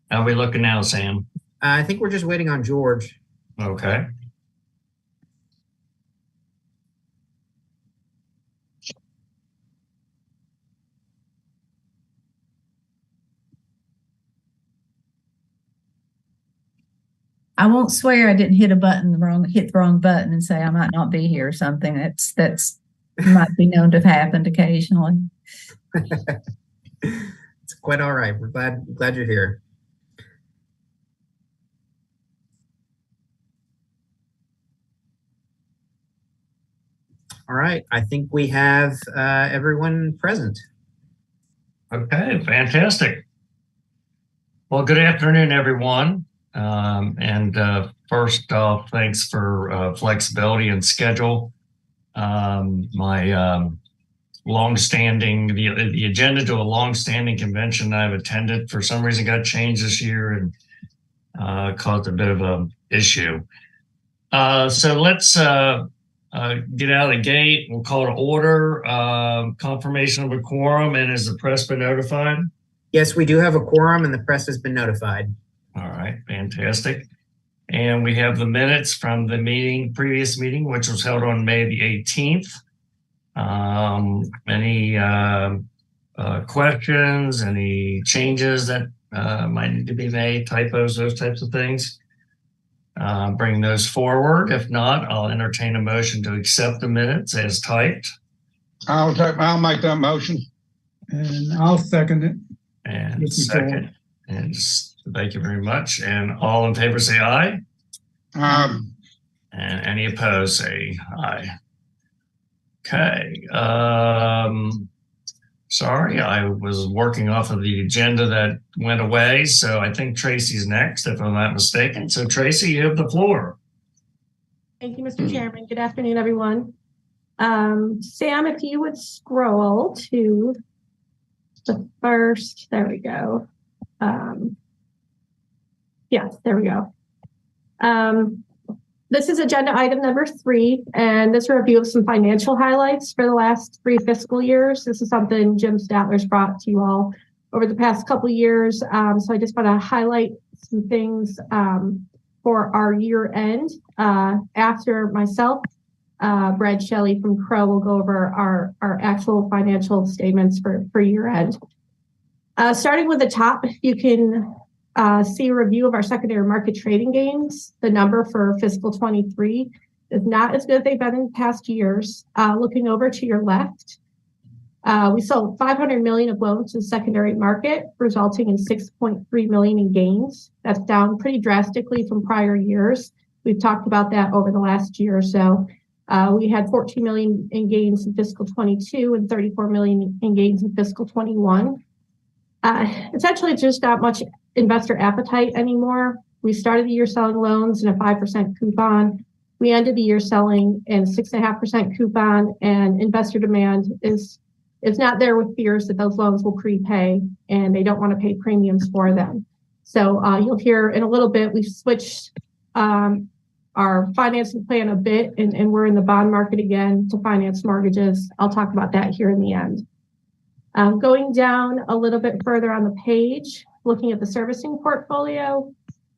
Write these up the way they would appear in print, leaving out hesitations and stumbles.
How are we looking now, Sam? I think we're just waiting on George. Okay. I won't swear I didn't hit the wrong button and say I might not be here or something. That's might be known to have happened occasionally. It's quite all right. We're glad you're here. All right, I think we have everyone present. Okay, fantastic. Well, good afternoon, everyone. First off, thanks for flexibility and schedule. My long-standing, the agenda to a long-standing convention I've attended for some reason got changed this year and caused a bit of an issue. So let's get out of the gate. We'll call to order. Confirmation of a quorum, and has the press been notified? Yes, we do have a quorum and the press has been notified. All right, fantastic. And we have the minutes from the previous meeting, which was held on May the 18th. Any questions, any changes that might need to be made, typos, those types of things? Bring those forward. If not, I'll entertain a motion to accept the minutes as typed. I'll make that motion. And I'll second it. And second. And thank you very much. And all in favor say aye. And any opposed say aye. Okay. Sorry, I was working off of the agenda that went away, so I think Tracy's next, if I'm not mistaken. So Tracy, you have the floor. Thank you, Mr. Chairman. Good afternoon, everyone. Sam, if you would scroll to the first, there we go. Yes, there we go. This is agenda item number 3, and this review of some financial highlights for the last 3 fiscal years. This is something Jim Statler's brought to you all over the past couple of years. So I just want to highlight some things for our year end. After myself, Brad Shelley from Crow will go over our actual financial statements for year end. Starting with the top, you can see a review of our secondary market trading gains. The number for fiscal 23 is not as good as they've been in past years. Looking over to your left, we sold $500 million of loans to the secondary market, resulting in $6.3 million in gains. That's down pretty drastically from prior years. We've talked about that over the last year or so. We had $14 million in gains in fiscal 22 and $34 million in gains in fiscal 21. Essentially, it's just not much investor appetite anymore. We started the year selling loans in a 5% coupon. We ended the year selling in 6.5% coupon, and investor demand is not there, with fears that those loans will prepay and they don't want to pay premiums for them. So you'll hear in a little bit, we've switched our financing plan a bit, and we're in the bond market again to finance mortgages. I'll talk about that here in the end. Going down a little bit further on the page, looking at the servicing portfolio,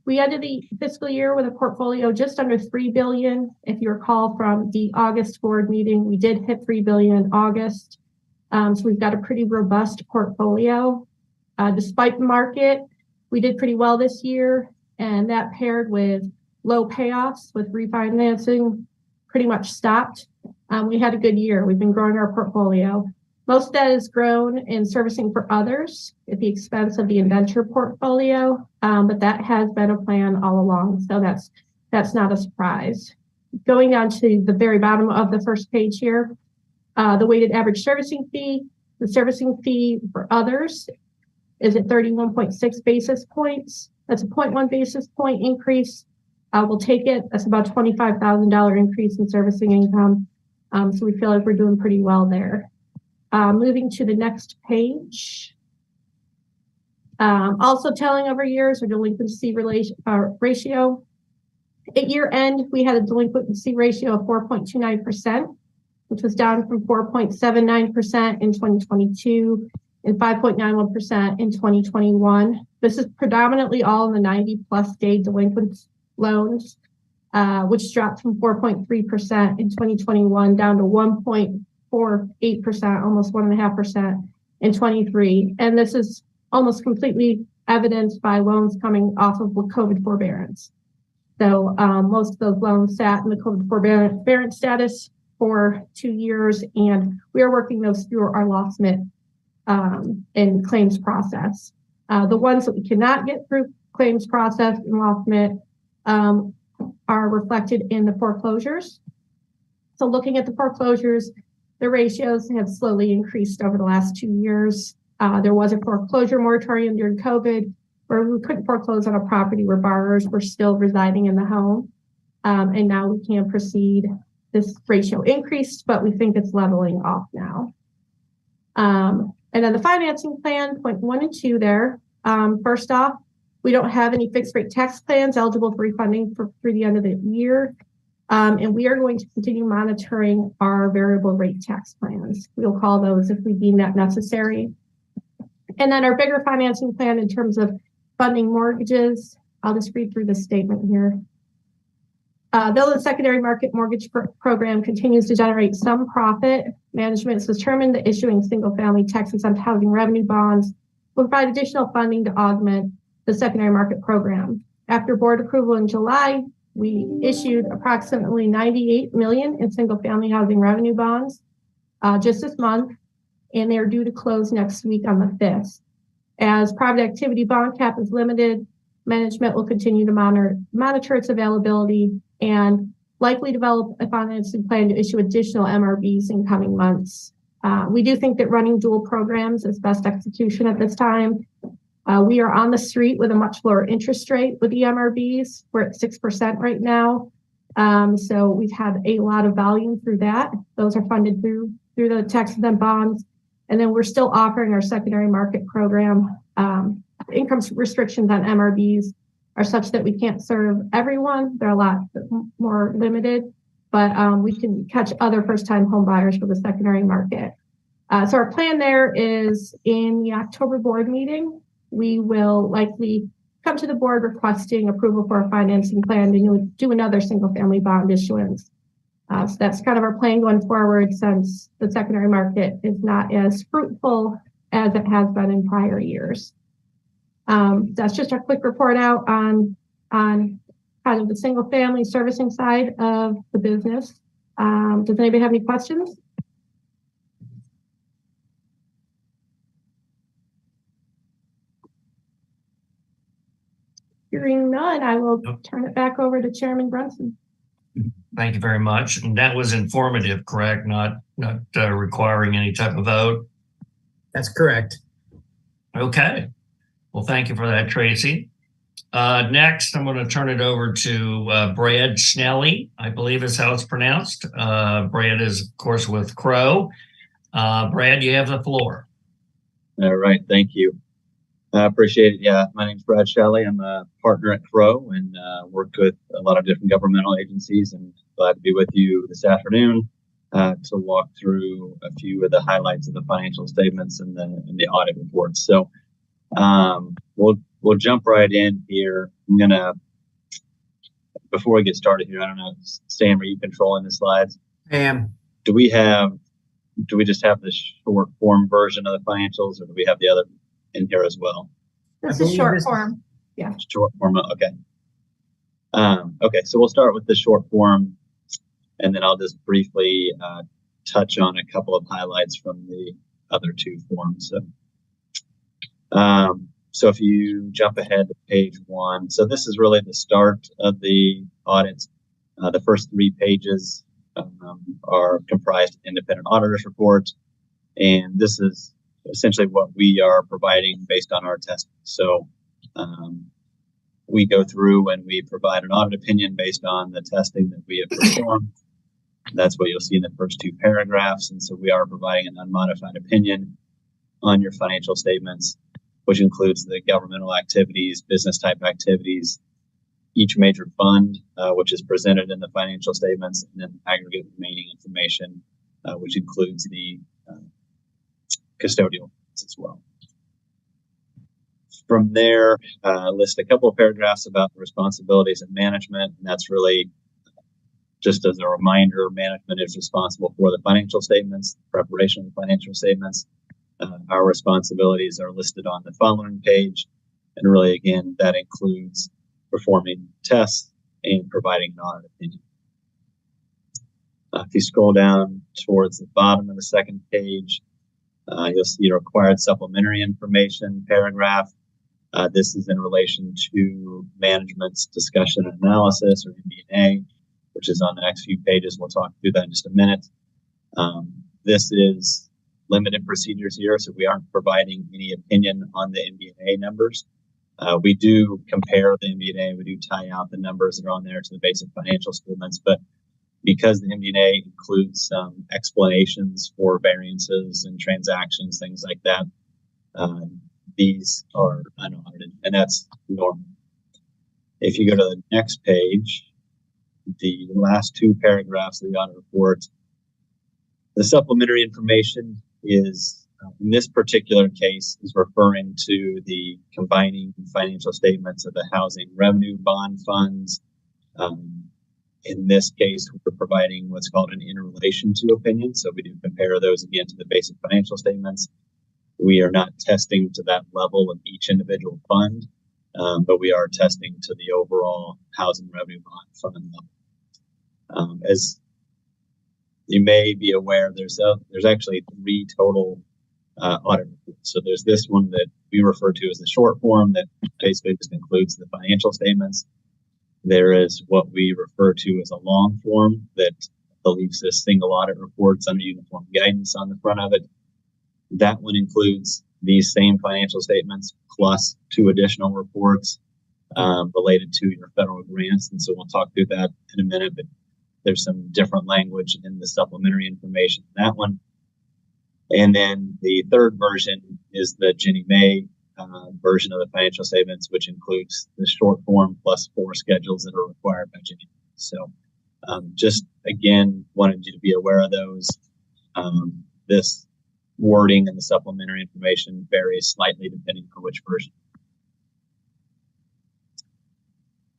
we ended the fiscal year with a portfolio just under $3 billion. If you recall from the August board meeting, we did hit $3 billion in August. So we've got a pretty robust portfolio. Despite the market, we did pretty well this year, and that paired with low payoffs, with refinancing pretty much stopped. We had a good year. We've been growing our portfolio. Most of that is grown in servicing for others at the expense of the indenture portfolio, but that has been a plan all along, so that's not a surprise. Going down to the very bottom of the first page here, the weighted average servicing fee. The servicing fee for others is at 31.6 basis points. That's a 0.1 basis point increase. We'll take it. That's about a $25,000 increase in servicing income. So we feel like we're doing pretty well there. Moving to the next page. Also telling over years, our delinquency ratio. At year end, we had a delinquency ratio of 4.29%, which was down from 4.79% in 2022 and 5.91% in 2021. This is predominantly all in the 90-plus day delinquent loans, which dropped from 4.3% in 2021 down to 1.48%, almost 1.5% in 23. And this is almost completely evidenced by loans coming off of COVID forbearance. So most of those loans sat in the COVID forbearance status for 2 years, and we are working those through our loss mitt and claims process. The ones that we cannot get through claims process and loss mitt are reflected in the foreclosures. So looking at the foreclosures, the ratios have slowly increased over the last 2 years. There was a foreclosure moratorium during COVID where we couldn't foreclose on a property where borrowers were still residing in the home. And now we can proceed. This ratio increased, but we think it's leveling off now. And then the financing plan, point 1 and 2 there. First off, we don't have any fixed rate tax plans eligible for refunding through the end of the year. And we are going to continue monitoring our variable rate tax plans. We'll call those if we deem that necessary. And then our bigger financing plan in terms of funding mortgages, I'll just read through this statement here. Though the secondary market mortgage program continues to generate some profit, management has determined that issuing single-family tax-exempt housing revenue bonds will provide additional funding to augment the secondary market program. After board approval in July, we issued approximately $98 million in single-family housing revenue bonds just this month, and they are due to close next week on the 5th. As private activity bond cap is limited, management will continue to monitor its availability and likely develop a financing plan to issue additional MRBs in coming months. We do think that running dual programs is best execution at this time. We are on the street with a much lower interest rate with the MRBs. We're at 6% right now. So we've had a lot of volume through that. Those are funded through the tax-exempt bonds. And then we're still offering our secondary market program. Income restrictions on MRBs are such that we can't serve everyone. They're a lot more limited, but we can catch other first-time home buyers for the secondary market. So our plan there is in the October board meeting, we will likely come to the board requesting approval for a financing plan to do another single-family bond issuance. So that's kind of our plan going forward since the secondary market is not as fruitful as it has been in prior years. That's just a quick report out on kind of the single family servicing side of the business. Does anybody have any questions? Hearing none, I will turn it back over to Chairman Brunson. Thank you very much. And that was informative, correct? Not requiring any type of vote. That's correct. Okay. Well, thank you for that, Tracy. Next, I'm going to turn it over to Brad Schnelly, I believe is how it's pronounced. Brad is, of course, with Crow. Brad, you have the floor. All right. Thank you. I appreciate it. Yeah, my name is Brad Shelley. I'm a partner at Crow and work with a lot of different governmental agencies, and glad to be with you this afternoon to walk through a few of the highlights of the financial statements and the audit reports. So we'll jump right in here. I'm gonna, before we get started here, I don't know, Sam, are you controlling the slides? I am. Do we just have the short form version of the financials, or do we have the other in here as well? This is short form. Yeah. Short form. Okay. Okay. So we'll start with the short form, and then I'll just briefly touch on a couple of highlights from the other two forms. So if you jump ahead to page 1, so this is really the start of the audits. The first 3 pages are comprised of independent auditors reports, and this is essentially what we are providing based on our testing. So we go through and we provide an audit opinion based on the testing that we have performed. That's what you'll see in the first 2 paragraphs. And so we are providing an unmodified opinion on your financial statements, which includes the governmental activities, business type activities, each major fund, which is presented in the financial statements, and then aggregate remaining information, which includes the custodial statements as well. From there, list a couple of paragraphs about the responsibilities of management, and that's really just as a reminder, management is responsible for the financial statements, preparation of the financial statements. Our responsibilities are listed on the following page, and really, again, that includes performing tests and providing an audit opinion. If you scroll down towards the bottom of the second page, you'll see required supplementary information paragraph. This is in relation to management's discussion and analysis, or MD&A, which is on the next few pages. We'll talk through that in just a minute. This is limited procedures here, so we aren't providing any opinion on the MD&A numbers. We do compare the MD&A, we do tie out the numbers that are on there to the basic financial statements, but because the MD&A includes some explanations for variances and transactions, things like that, these are unaudited, and that's normal. If you go to the next page, the last two paragraphs of the audit report, the supplementary information is, in this particular case, is referring to the combining financial statements of the housing revenue bond funds. In this case, we're providing what's called an in relation to opinion. So we do compare those again to the basic financial statements. We are not testing to that level of each individual fund, but we are testing to the overall housing revenue bond fund level. As you may be aware, there's actually 3 total audit reports. So there's this one that we refer to as the short form that basically just includes the financial statements. There is what we refer to as a long form that believes this single audit reports under uniform guidance on the front of it. That one includes these same financial statements plus 2 additional reports related to your federal grants. And so we'll talk through that in a minute, but there's some different language in the supplementary information in that one. And then the third version is the Ginnie Mae version of the financial statements, which includes the short form plus 4 schedules that are required by Ginnie Mae. So just again, wanted you to be aware of those. This wording and the supplementary information varies slightly depending on which version.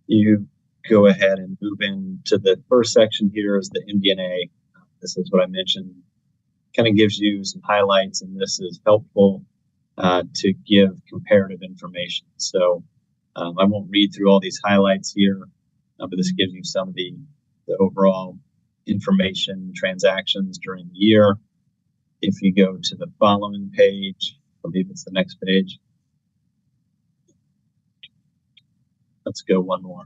You go ahead and move into the first section here is the MD&A. This is what I mentioned. Kind of gives you some highlights, and this is helpful to give comparative information. So I won't read through all these highlights here, but this gives you some of the overall information transactions during the year. If you go to the following page, I believe it's the next page. Let's go one more.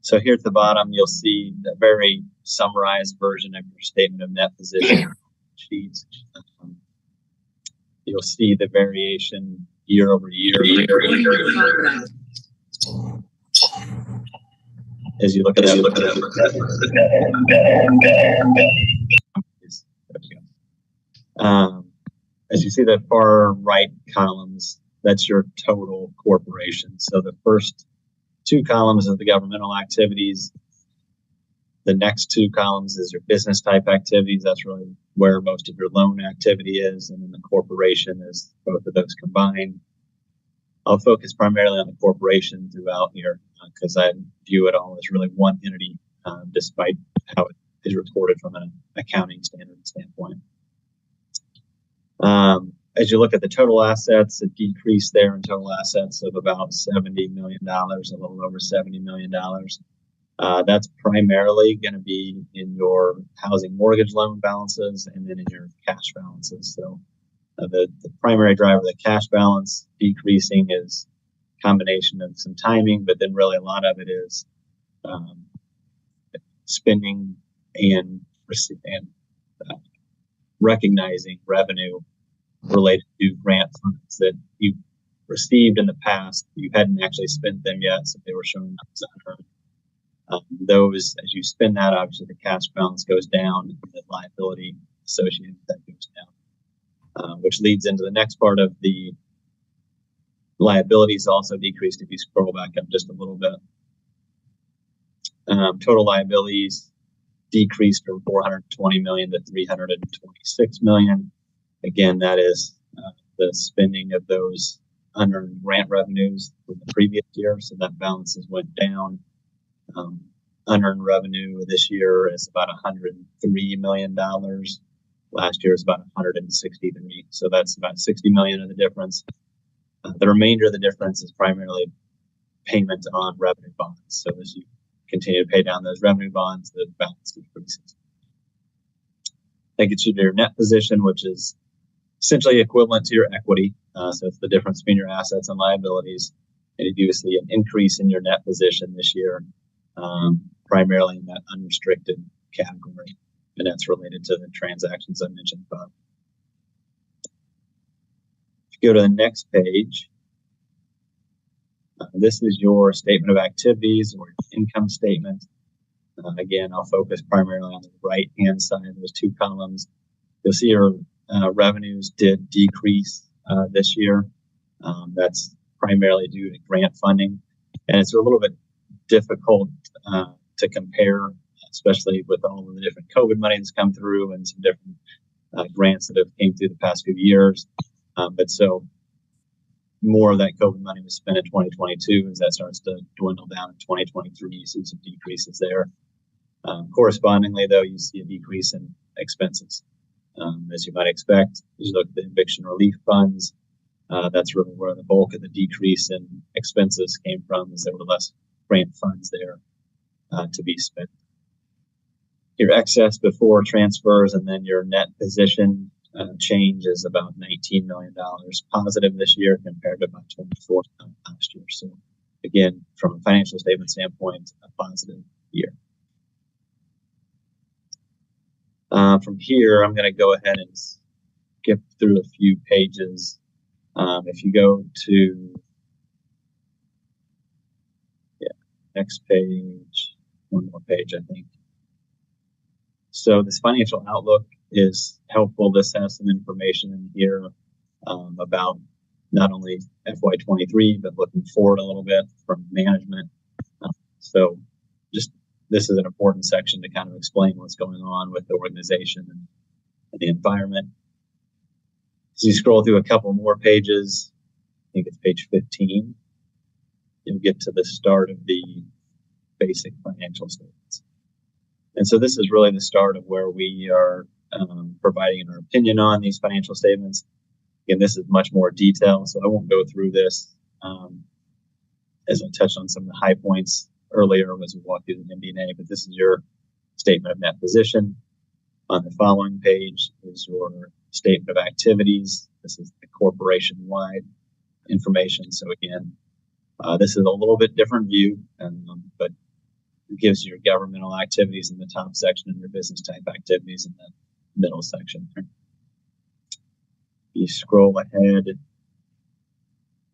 So here at the bottom, you'll see the very summarized version of your statement of net position sheet. You'll see the variation year over year. As you look at as you see the far right columns, that's your total corporation. So the first 2 columns are the governmental activities. The next 2 columns is your business type activities. That's really where most of your loan activity is. And then the corporation is both of those combined. I'll focus primarily on the corporation throughout here because I view it all as really one entity, despite how it is reported from an accounting standard standpoint. As you look at the total assets, a decrease there in total assets of about $70 million, a little over $70 million. That's primarily going to be in your housing mortgage loan balances and then in your cash balances. So the primary driver of the cash balance decreasing is a combination of some timing, but then really a lot of it is spending and recognizing revenue related to grant funds that you received in the past. You hadn't actually spent them yet, so they were showing up as unearned. Those, as you spend that, obviously the cash balance goes down and the liability associated with that goes down, which leads into the next part of the liabilities also decreased if you scroll back up just a little bit. Total liabilities decreased from $420 million to $326 million. Again, that is the spending of those unearned grant revenues from the previous year. So that balances went down. Unearned revenue this year is about $103 million. Last year is about 163. So that's about 60 million of the difference. The remainder of the difference is primarily payment on revenue bonds. So as you continue to pay down those revenue bonds, the balance decreases. That gets you to your net position, which is essentially equivalent to your equity. So it's the difference between your assets and liabilities. And you do see an increase in your net position this year, primarily in that unrestricted category. And that's related to the transactions I mentioned above. If you go to the next page, this is your statement of activities or income statement. Again, I'll focus primarily on the right-hand side of those two columns. You'll see your revenues did decrease this year. That's primarily due to grant funding. And it's a little bit difficult to compare, especially with all of the different COVID money that's come through and some different grants that have came through the past few years. But so more of that COVID money was spent in 2022 as that starts to dwindle down in 2023. You see some decreases there. Correspondingly, though, you see a decrease in expenses. As you might expect, as you look at the eviction relief funds, that's really where the bulk of the decrease in expenses came from, as there were less grant funds there to be spent. Your excess before transfers and then your net position change is about $19 million positive this year compared to about $24 million last year. So again, from a financial statement standpoint, a positive year. From here, I'm going to go ahead and skip through a few pages. If you go to next page, one more page, I think. So this financial outlook is helpful. This has some information in here about not only FY23, but looking forward a little bit from management. So just this is an important section to kind of explain what's going on with the organization and the environment. As you scroll through a couple more pages, I think it's page 15, you'll get to the start of the basic financial statements. And so this is really the start of where we are providing our opinion on these financial statements. Again, this is much more detailed, so I won't go through this. As I touched on some of the high points earlier as we walked through the MD&A, but this is your statement of net position. On the following page is your statement of activities. This is the corporation-wide information. So again, this is a little bit different view, but it gives you your governmental activities in the top section and your business type activities in the middle section. You scroll ahead.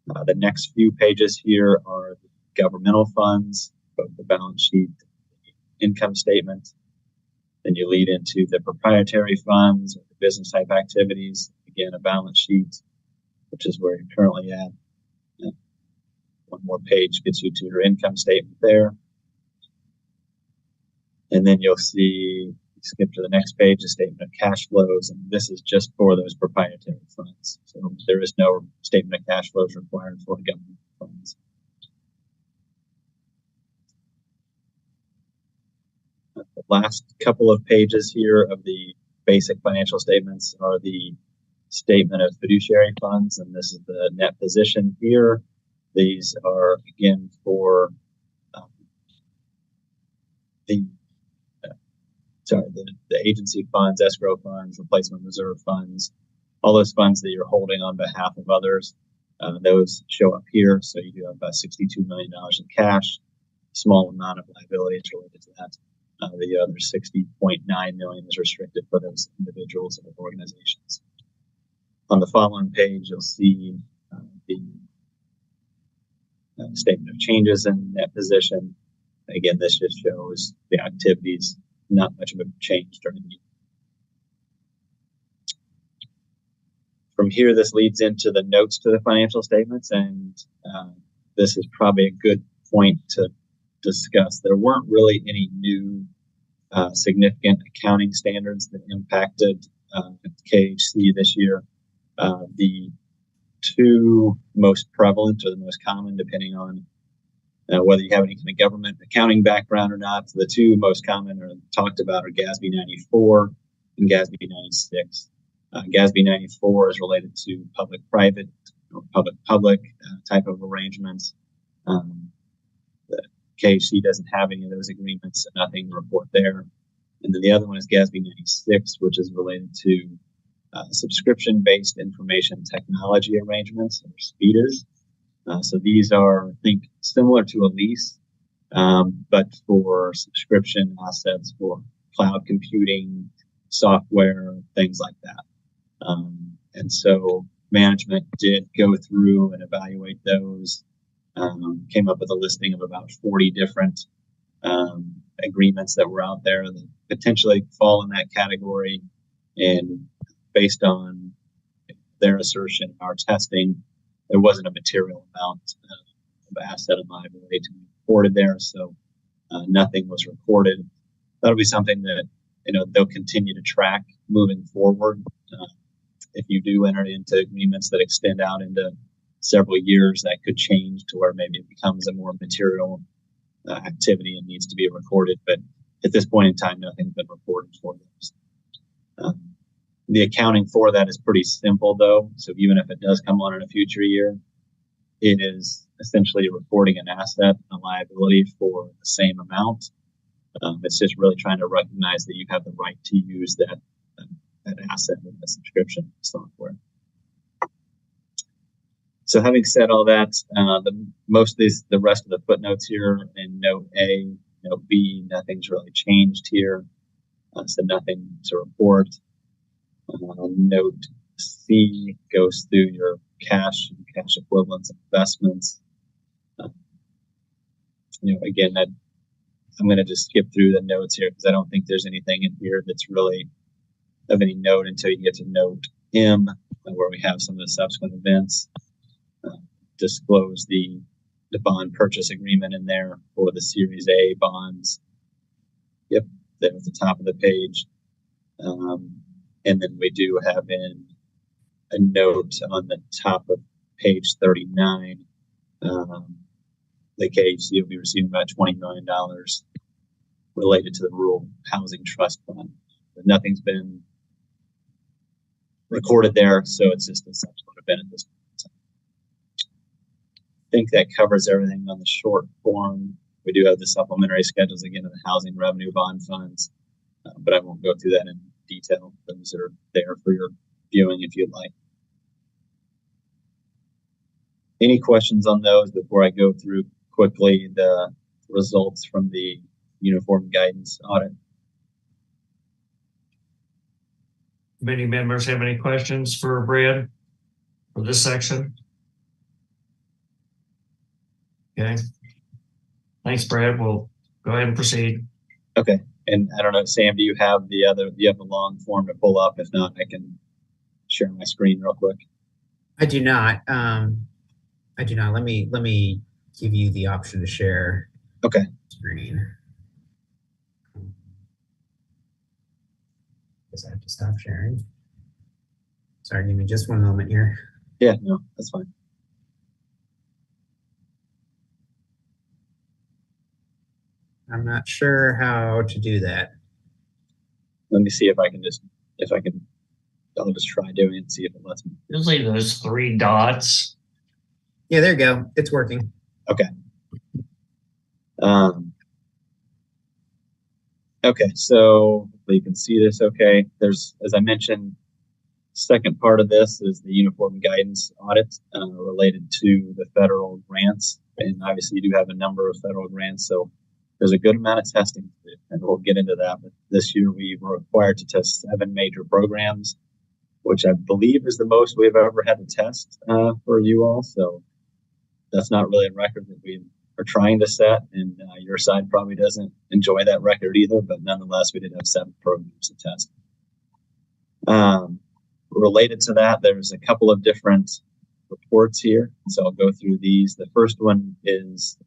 The next few pages here are the governmental funds, both the balance sheet, the income statement. Then you lead into the proprietary funds, or the business type activities. Again, a balance sheet, which is where you're currently at. One more page gets you to your income statement there. And then you'll see, skip to the next page, a statement of cash flows, and this is just for those proprietary funds. So there is no statement of cash flows required for government funds. The last couple of pages here of the basic financial statements are the statement of fiduciary funds, and this is the net position here. These are, again, for the agency funds, escrow funds, replacement reserve funds, all those funds that you're holding on behalf of others. Those show up here. So you do have about $62 million in cash, small amount of liabilities related to that. The other $60.9 million is restricted for those individuals and organizations. On the following page, you'll see the statement of changes in net position. Again, this just shows the activities, not much of a change during the year. From here, this leads into the notes to the financial statements, and this is probably a good point to discuss. There weren't really any new significant accounting standards that impacted KHC this year. The two most prevalent or the most common, depending on whether you have any kind of government accounting background or not. So the two most common are talked about are GASB 94 and GASB 96. GASB 94 is related to public-private or public-public type of arrangements. The KHC doesn't have any of those agreements, so nothing to report there. And then the other one is GASB 96, which is related to subscription-based information technology arrangements, or SPIDAs. So these are, I think, similar to a lease, but for subscription assets for cloud computing, software, things like that. And so management did go through and evaluate those, came up with a listing of about 40 different agreements that were out there that potentially fall in that category. And based on their assertion, our testing, there wasn't a material amount of asset and liability to be reported there, so nothing was reported. That'll be something that they'll continue to track moving forward. If you do enter into agreements that extend out into several years, that could change to where maybe it becomes a more material activity and needs to be recorded. But at this point in time, nothing's been reported for those. The accounting for that is pretty simple, though. So even if it does come on in a future year, it is essentially reporting an asset and a liability for the same amount. It's just really trying to recognize that you have the right to use that asset in the subscription software. So having said all that, the rest of the footnotes here in Note A, Note B, nothing's really changed here. So nothing to report. Note C goes through your cash and cash equivalents and investments. Again, I'm going to just skip through the notes here because I don't think there's anything in here that's really of any note until you get to Note M, where we have some of the subsequent events. Disclose the bond purchase agreement in there for the Series A bonds. Yep, there at the top of the page. And then we do have in a note on the top of page 39. The KHC will be receiving about $20 million related to the Rural Housing Trust Fund. But nothing's been recorded there, so it's just a subsequent event at this point. I think that covers everything on the short form. We do have the supplementary schedules again of the housing revenue bond funds, but I won't go through that in detail. Those are there for your viewing if you'd like. Any questions on those before I go through quickly the results from the uniform guidance audit? Committee members have any questions for Brad for this section? Okay. Thanks, Brad. We'll go ahead and proceed. Okay. And I don't know, Sam, do you have the long form to pull up? If not, I can share my screen real quick. I do not. Let me give you the option to share. Okay. Screen. Guess I have to stop sharing. Sorry, give me just one moment here. Yeah, no, that's fine. I'm not sure how to do that. Let me see if I can I'll just try doing it and see if it lets me. Usually those three dots. Yeah, there you go. It's working. Okay. Okay, so you can see this okay. There's, as I mentioned, second part of this is the uniform guidance audit related to the federal grants. And obviously you do have a number of federal grants, so there's a good amount of testing to do, and we'll get into that. But this year we were required to test 7 major programs, which I believe is the most we've ever had to test for you all. So that's not really a record that we are trying to set, and your side probably doesn't enjoy that record either, but nonetheless, we did have 7 programs to test. Related to that, there's a couple of different reports here, so I'll go through these. The first one is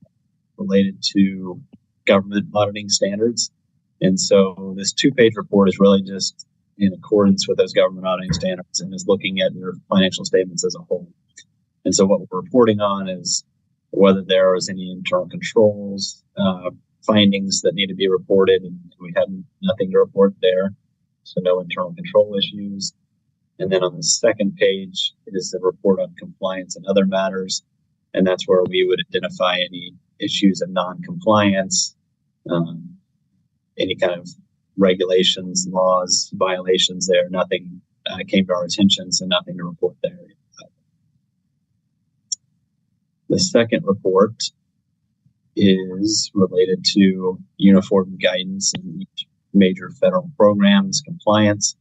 related to government auditing standards. And so this 2-page report is really just in accordance with those government auditing standards and is looking at your financial statements as a whole. And so what we're reporting on is whether there is any internal controls, findings that need to be reported, and we have nothing to report there. So no internal control issues. And then on the second page is the report on compliance and other matters. And that's where we would identify any issues of non-compliance, any kind of regulations, laws, violations there. Nothing came to our attention, so nothing to report there. The second report is related to uniform guidance in each major federal programs compliance.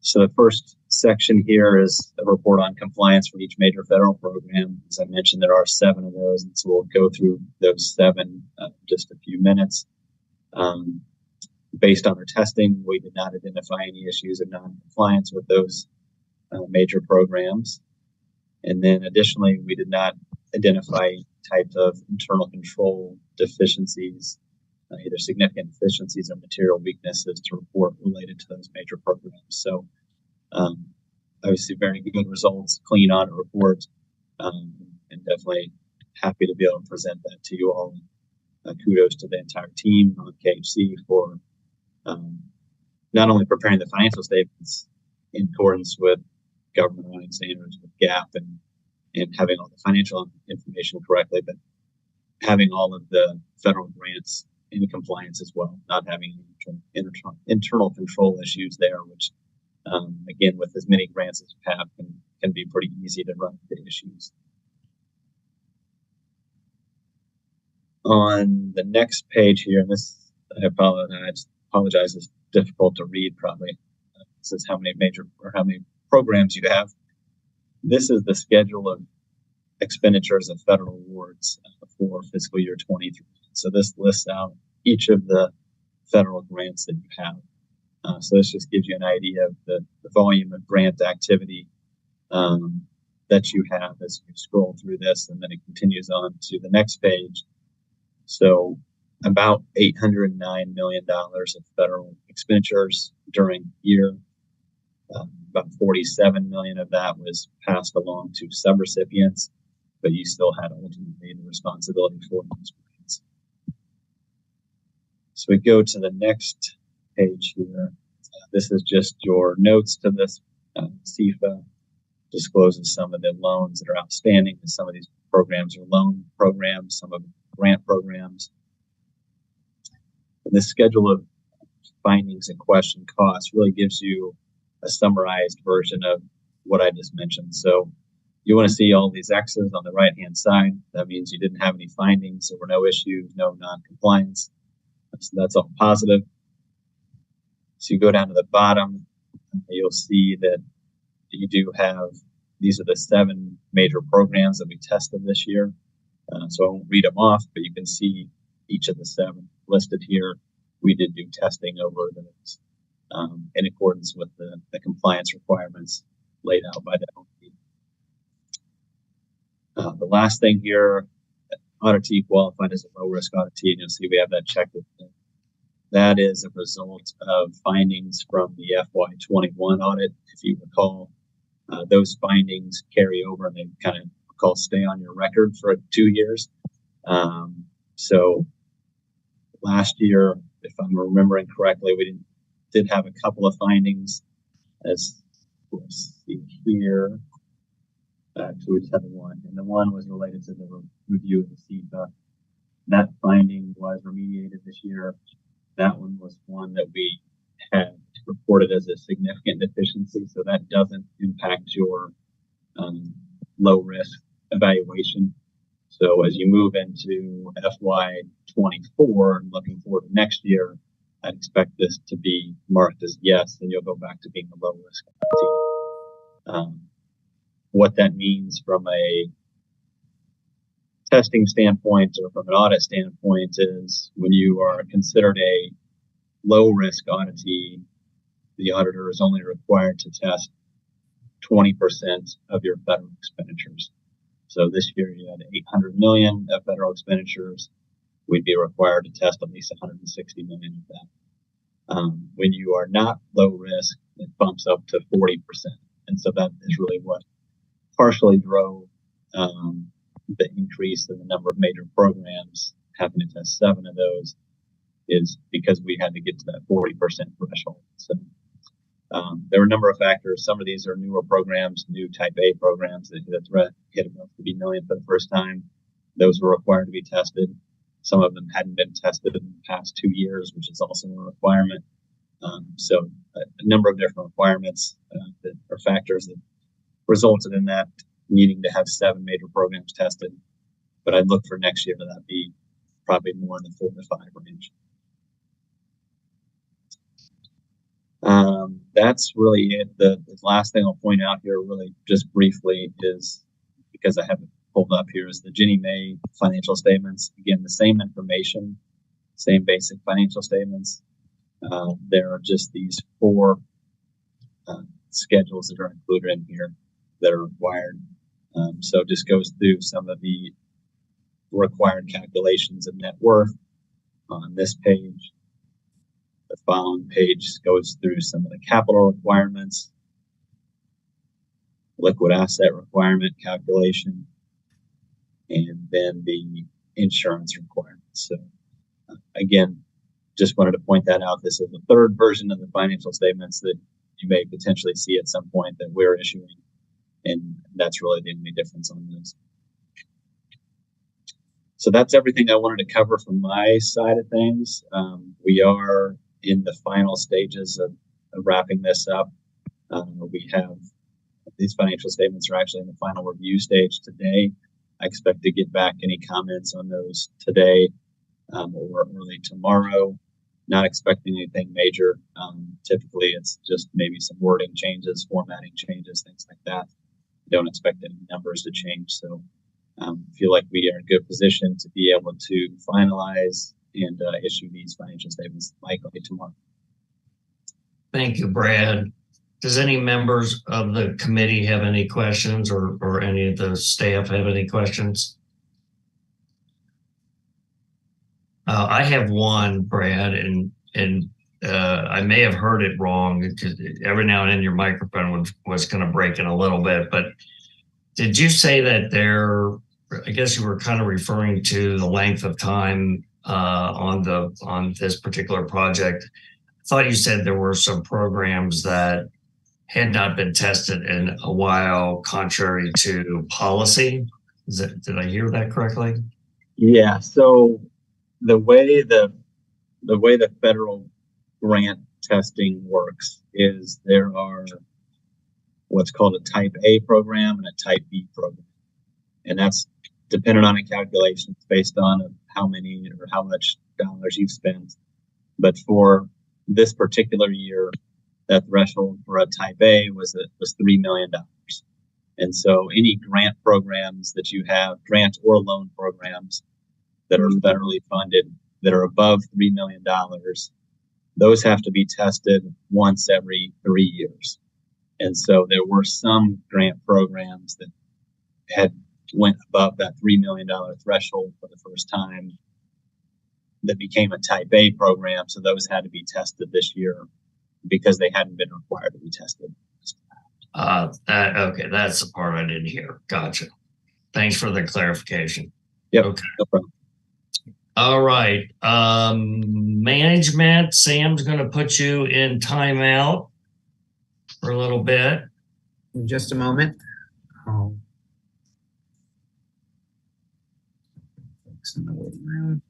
So the first section here is a report on compliance for each major federal program. As I mentioned, there are 7 of those, and so we'll go through those 7 in just a few minutes. Based on our testing, we did not identify any issues of non-compliance with those major programs. And then additionally, we did not identify types of internal control deficiencies, either significant deficiencies or material weaknesses to report related to those major programs. So obviously very good results, clean audit report, and definitely happy to be able to present that to you all. Kudos to the entire team on KHC for not only preparing the financial statements in accordance with government auditing standards with GAAP and having all the financial information correctly, but having all of the federal grants in compliance as well, not having internal control issues there, which again, with as many grants as you have, can be pretty easy to run into issues. On the next page here, and this I apologize, it's difficult to read probably. This is how many programs you have. This is the schedule of expenditures of federal awards for fiscal year 23. So this lists out each of the federal grants that you have. So this just gives you an idea of the volume of grant activity that you have as you scroll through this, and then it continues on to the next page. So about $809 million of federal expenditures during the year. About 47 million of that was passed along to subrecipients, but you still had ultimately the responsibility for those grants. So we go to the next page here. This is just your notes to this. CFA discloses some of the loans that are outstanding, and some of these programs are loan programs, some of them grant programs. And this schedule of findings and question costs really gives you a summarized version of what I just mentioned. So you want to see all these X's on the right-hand side. That means you didn't have any findings, there were no issues, no non-compliance. So that's all positive. So you go down to the bottom, you'll see that you do have, these are the 7 major programs that we tested this year. So I won't read them off, but you can see each of the 7 listed here. We did do testing over those in accordance with the compliance requirements laid out by the LP. The last thing here, auditee qualified as a low-risk auditee, and you'll see we have that checked. That is a result of findings from the FY21 audit. If you recall, those findings carry over and they kind of stay on your record for 2 years. So last year, if I'm remembering correctly, we did have a couple of findings, as we'll see here. Actually, we just had one, and the one was related to the review of the CFA. That finding was remediated this year. That one was one that we had reported as a significant deficiency, so that doesn't impact your low risk evaluation. So as you move into FY24 and looking forward to next year, I'd expect this to be marked as yes, and you'll go back to being a low risk auditee. What that means from a testing standpoint or from an audit standpoint is when you are considered a low risk auditee, the auditor is only required to test 20% of your federal expenditures. So this year you had 800 million of federal expenditures. We'd be required to test at least 160 million of that. When you are not low risk, it bumps up to 40%. And so that is really what partially drove the increase in the number of major programs, having to test 7 of those, is because we had to get to that 40% threshold. So there were a number of factors. Some of these are newer programs, new type A programs that hit a threat, hit above 50 million for the first time. Those were required to be tested. Some of them hadn't been tested in the past 2 years, which is also a requirement. So a number of different requirements that are factors that resulted in that needing to have 7 major programs tested. But I'd look for next year to that be probably more in the 4 to 5 range. That's really it. The last thing I'll point out here really just briefly is, because I have it pulled up here, is the Ginnie Mae financial statements. Again, the same information, same basic financial statements. There are just these 4 schedules that are included in here that are required. So it just goes through some of the required calculations of net worth on this page. The following page goes through some of the capital requirements, liquid asset requirement calculation, and then the insurance requirements. So again, just wanted to point that out. This is the 3rd version of the financial statements that you may potentially see at some point that we're issuing, and that's really the only difference on this. So that's everything I wanted to cover from my side of things. We are in the final stages of wrapping this up. We have these financial statements are actually in the final review stage today. I expect to get back any comments on those today or early tomorrow. Not expecting anything major. Typically, it's just maybe some wording changes, formatting changes, things like that. Don't expect any numbers to change. So feel like we are in a good position to be able to finalize and issue these financial statements likely tomorrow. Thank you, Brad. Does any members of the committee have any questions, or any of the staff have any questions? I have one, Brad, and I may have heard it wrong, because every now and then your microphone was kind of breaking a little bit, but did you say that I guess you were kind of referring to the length of time on this particular project. I thought you said there were some programs that had not been tested in a while, contrary to policy. Did I hear that correctly? Yeah. So the way the federal grant testing works is there are what's called a type A program and a type B program, and that's dependent on a calculation. It's based on how many or how much dollars you've spent. But for this particular year, that threshold for a type A was $3 million. And so any grant programs that you have, grant or loan programs that are federally funded that are above $3 million, those have to be tested once every 3 years. And so there were some grant programs that had went above that $3 million threshold for the first time that became a type A program. So those had to be tested this year because they hadn't been required to be tested. Okay, that's the part I didn't hear. Gotcha. Thanks for the clarification. Yep. Okay. No problem. All right. Management, Sam's going to put you in timeout for a little bit. In just a moment. Folks in the waiting room.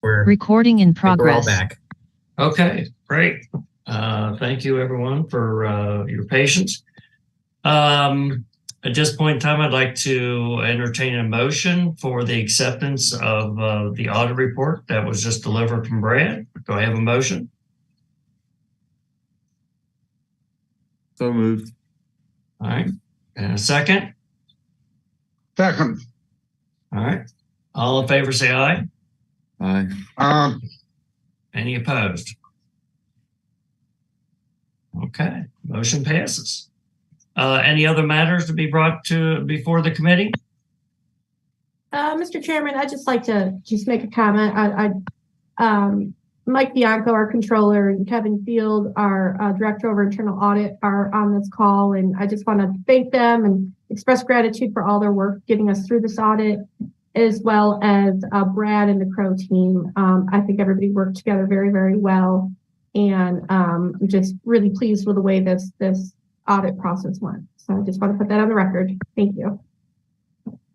Recording in we're all progress. back. Okay, great. Thank you everyone for your patience. At this point in time, I'd like to entertain a motion for the acceptance of the audit report that was just delivered from Brad. Do I have a motion? So moved. All right. And a second? Second. All right. All in favor, say aye. Aye. Any opposed? Okay, motion passes. Any other matters to be brought to before the committee? Mr. Chairman, I'd just like to make a comment. Mike Bianco, our controller, and Kevin Field, our director over internal audit, are on this call, and I just want to thank them and express gratitude for all their work getting us through this audit, as well as Brad and the Crow team. I think everybody worked together very, very well, and I'm just really pleased with the way this audit process went. So I just want to put that on the record. Thank you.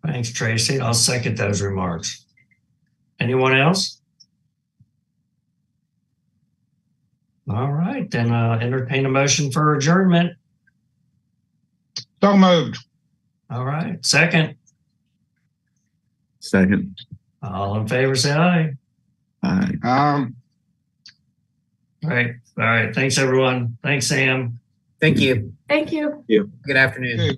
Thanks, Tracy. I'll second those remarks. Anyone else? All right, then entertain a motion for adjournment. So moved. All right, second. Second. All in favor, say aye. Aye. All right. Thanks, everyone. Thanks, Sam. Thank you. Thank you. Good afternoon.